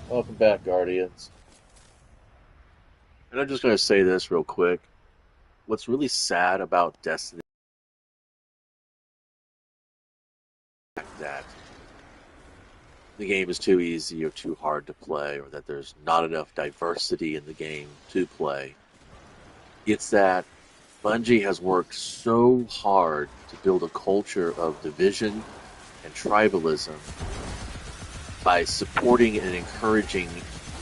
Welcome back, Guardians. And I'm just going to say this real quick. What's really sad about Destiny is that the game is too easy or too hard to play, or that there's not enough diversity in the game to play. It's that Bungie has worked so hard to build a culture of division and tribalism by supporting and encouraging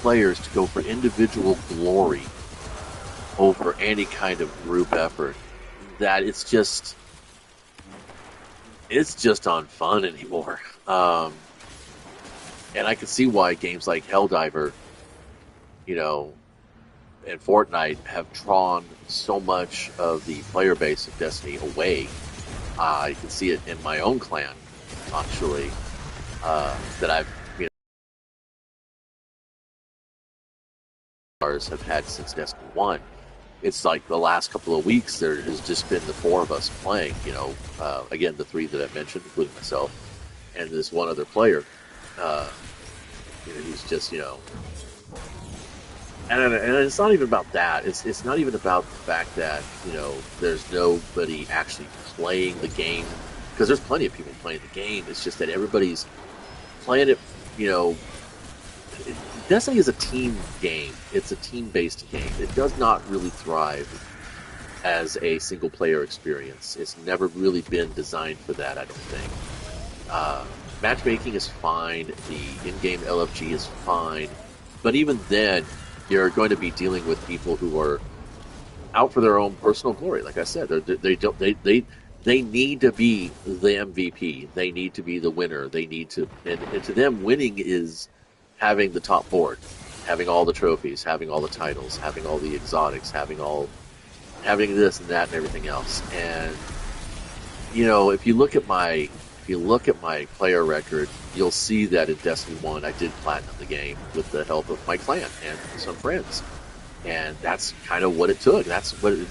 players to go for individual glory over any kind of group effort that it's just on fun anymore. And I can see why games like Helldiver, you know, and Fortnite have drawn so much of the player base of Destiny away. I can see it in my own clan, actually, that I've have had since Destiny 1. It's like the last couple of weeks there has just been the four of us playing, again, the three that I mentioned, including myself, and this one other player, uh, who's just, and it's not even about that. It's not even about the fact that, there's nobody actually playing the game, because there's plenty of people playing the game. It's just that everybody's playing it, you know, Destiny is a team game. It's a team-based game. It does not really thrive as a single-player experience. It's never really been designed for that, I don't think. Matchmaking is fine. The in-game LFG is fine. But even then, you're going to be dealing with people who are out for their own personal glory. Like I said, they need to be the MVP. They need to be the winner. They need to, and to them, winning is having the top board, having all the trophies, having all the titles, having all the exotics, having this and that and everything else. And if you look at my player record, you'll see that in Destiny 1 I did platinum the game with the help of my clan and some friends. And that's kind of what it took. That's when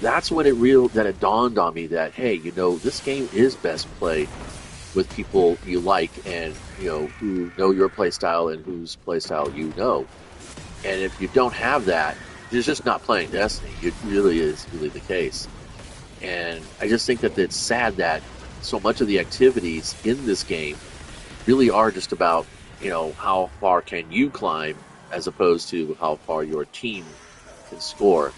it dawned on me that, hey, this game is best played with people you like, and who know your play style and whose play style you know. And if you don't have that, you're just not playing Destiny. It really is really the case. And I just think that it's sad that so much of the activities in this game really are just about, how far can you climb, as opposed to how far your team can score.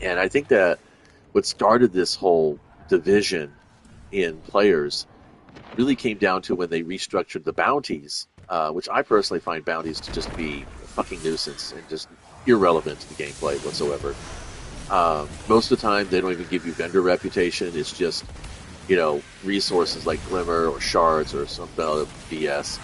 And I think that what started this whole division in players really came down to when they restructured the bounties, which I personally find bounties to just be a fucking nuisance and just irrelevant to the gameplay whatsoever. Most of the time, they don't even give you vendor reputation. It's just, resources like glimmer or shards or some other BS.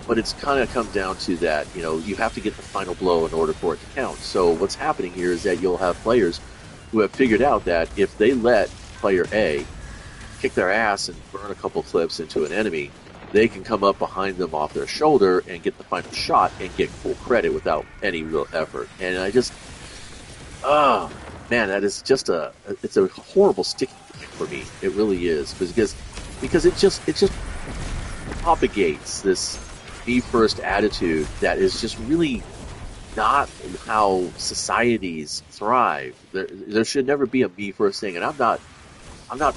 But it's kind of come down to that, you have to get the final blow in order for it to count. So what's happening here is that you'll have players who have figured out that if they let player A kick their ass and burn a couple clips into an enemy, they can come up behind them off their shoulder and get the final shot and get full credit without any real effort. And oh man, that is just it's a horrible sticking point for me. It really is, because it just propagates this me first attitude that is just really not how societies thrive. There should never be a me first thing, and I'm not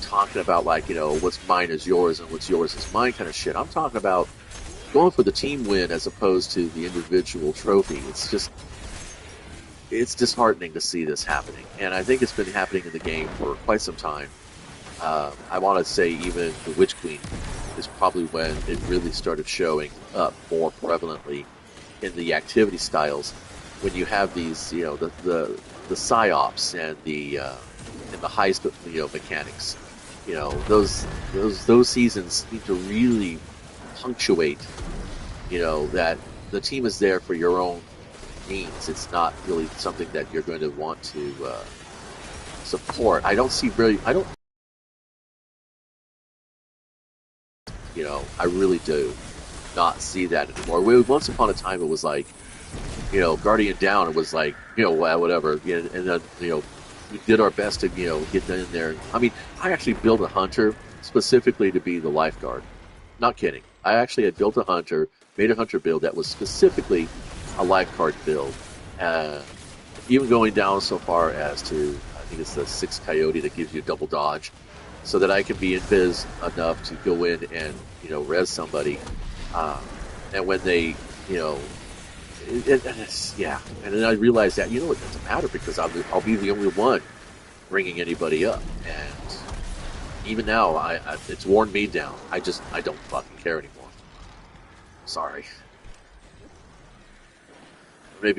talking about what's mine is yours and what's yours is mine kind of shit. I'm talking about going for the team win as opposed to the individual trophy. It's disheartening to see this happening, and I think it's been happening in the game for quite some time. I want to say even the Witch Queen is probably when it really started showing up more prevalently in the activity styles. When you have these, the psyops and the heist, mechanics, those seasons need to really punctuate, that the team is there for your own means. It's not really something that you're going to want to support. I really do not see that anymore. Once upon a time, it was like, Guardian Down, it was like, whatever. And then, we did our best to, get in there. I mean, I actually built a hunter specifically to be the lifeguard. Not kidding. I actually had built a hunter, made a hunter build that was specifically a life card build. Uh, Even going down so far as to, I think it's the 6 coyote that gives you double dodge, so that I can be invis enough to go in and, res somebody. Uh, and when they, you know, yeah. And then I realized that, it doesn't matter because I'll be the only one bringing anybody up. And even now, it's worn me down. I don't fucking care anymore. Sorry. Maybe